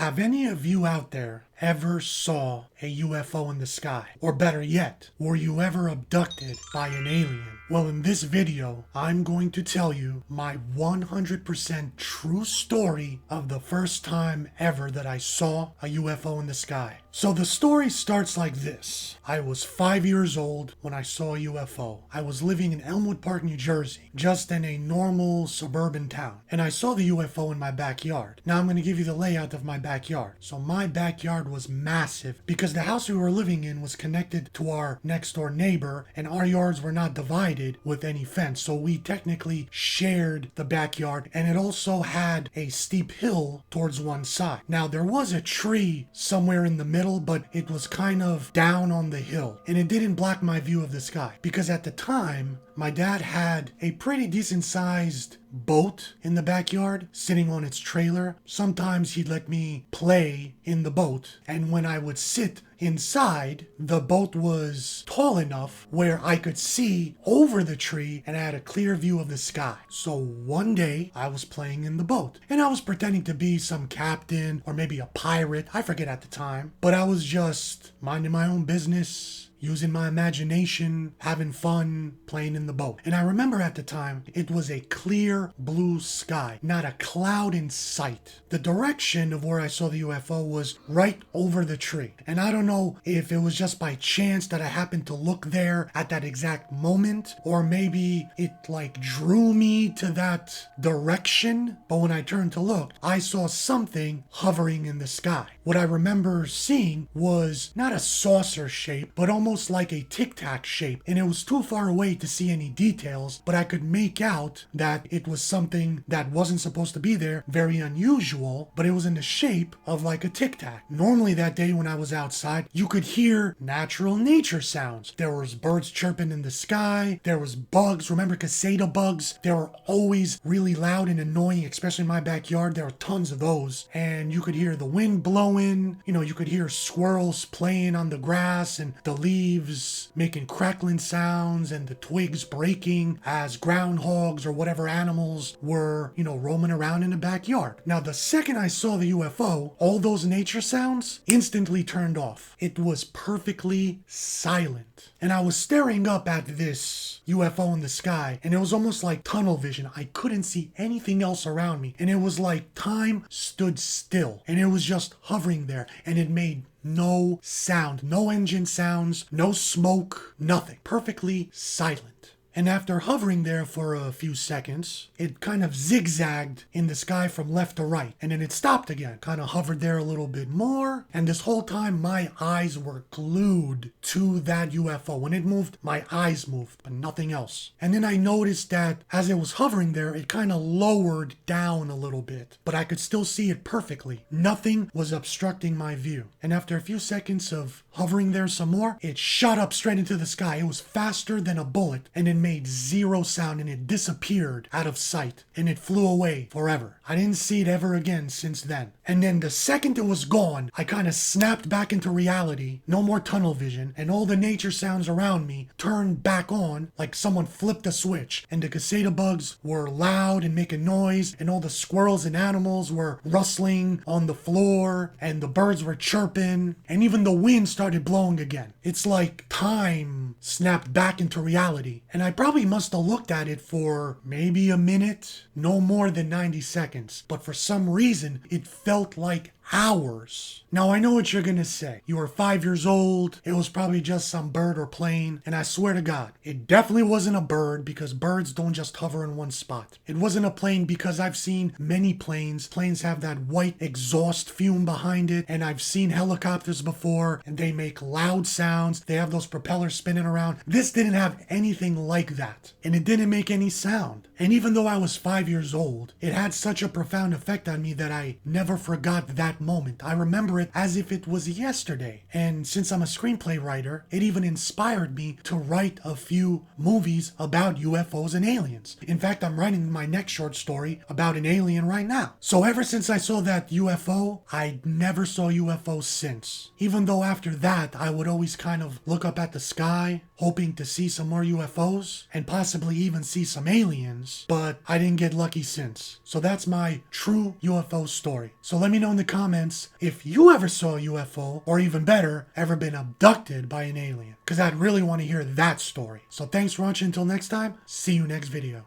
Have any of you out there ever saw a UFO in the sky? Or better yet, were you ever abducted by an alien? Well, in this video, I'm going to tell you my 100% true story of the first time ever that I saw a UFO in the sky. So the story starts like this. I was 5 years old when I saw a UFO. I was living in Elmwood Park, New Jersey, just in a normal suburban town. And I saw the UFO in my backyard. Now I'm going to give you the layout of my backyard. So my backyard was massive because the house we were living in was connected to our next door neighbor, and our yards were not divided with any fence. So we technically shared the backyard, and it also had a steep hill towards one side. Now there was a tree somewhere in the middle, but it was kind of down on the hill, and it didn't block my view of the sky because at the time my dad had a pretty decent sized boat in the backyard sitting on its trailer. Sometimes he'd let me play in the boat, and when I would sit inside, the boat was tall enough where I could see over the tree and I had a clear view of the sky. So one day I was playing in the boat and I was pretending to be some captain or maybe a pirate, I forget at the time, but I was just minding my own business, using my imagination, having fun, playing in the boat. And I remember at the time, it was a clear blue sky, not a cloud in sight. The direction of where I saw the UFO was right over the tree. And I don't know if it was just by chance that I happened to look there at that exact moment, or maybe it like drew me to that direction. But when I turned to look, I saw something hovering in the sky. What I remember seeing was not a saucer shape, but almost like a tic-tac shape, and it was too far away to see any details, but I could make out that it was something that wasn't supposed to be there, very unusual, but it was in the shape of like a tic-tac. Normally that day when I was outside, you could hear natural nature sounds. There was birds chirping in the sky, there was bugs, remember caseta bugs? They were always really loud and annoying, especially in my backyard. There were tons of those, and you could hear the wind blowing, you could hear squirrels playing on the grass and the leaves making crackling sounds and the twigs breaking as groundhogs or whatever animals were, roaming around in the backyard. Now, the second I saw the UFO, all those nature sounds instantly turned off. It was perfectly silent. And I was staring up at this UFO in the sky, and it was almost like tunnel vision. I couldn't see anything else around me. And it was like time stood still, and it was just hovering there, and it made no sound, no engine sounds, no smoke, nothing. Perfectly silent. And after hovering there for a few seconds, it kind of zigzagged in the sky from left to right. And then it stopped again, kind of hovered there a little bit more. And this whole time, my eyes were glued to that UFO. When it moved, my eyes moved, but nothing else. And then I noticed that as it was hovering there, it kind of lowered down a little bit. But I could still see it perfectly. Nothing was obstructing my view. And after a few seconds of hovering there some more, it shot up straight into the sky. It was faster than a bullet, and it made zero sound, and it disappeared out of sight, and it flew away forever. I didn't see it ever again since then. And then the second it was gone, I kind of snapped back into reality, no more tunnel vision, and all the nature sounds around me turned back on like someone flipped a switch, and the caseta bugs were loud and making noise, and all the squirrels and animals were rustling on the floor, and the birds were chirping, and even the wind started blowing again. It's like time snapped back into reality, and I probably must have looked at it for maybe a minute, no more than 90 seconds, but for some reason it felt like hours. Now I know what you're gonna say. You were 5 years old, it was probably just some bird or plane, and I swear to God, it definitely wasn't a bird because birds don't just hover in one spot. It wasn't a plane because I've seen many planes. Planes have that white exhaust fume behind it, and I've seen helicopters before, and they make loud sounds. They have those propellers spinning around. This didn't have anything like that, and it didn't make any sound. And even though I was 5 years old, it had such a profound effect on me that I never forgot that moment. I remember it as if it was yesterday. And since I'm a screenplay writer, it even inspired me to write a few movies about UFOs and aliens. In fact, I'm writing my next short story about an alien right now. So ever since I saw that UFO, I never saw UFOs since. Even though after that, I would always kind of look up at the sky, hoping to see some more UFOs and possibly even see some aliens, but I didn't get lucky since. So that's my true UFO story. So let me know in the comments comments if you ever saw a UFO, or even better, ever been abducted by an alien, because I'd really want to hear that story. So thanks for watching. Until next time, see you next video.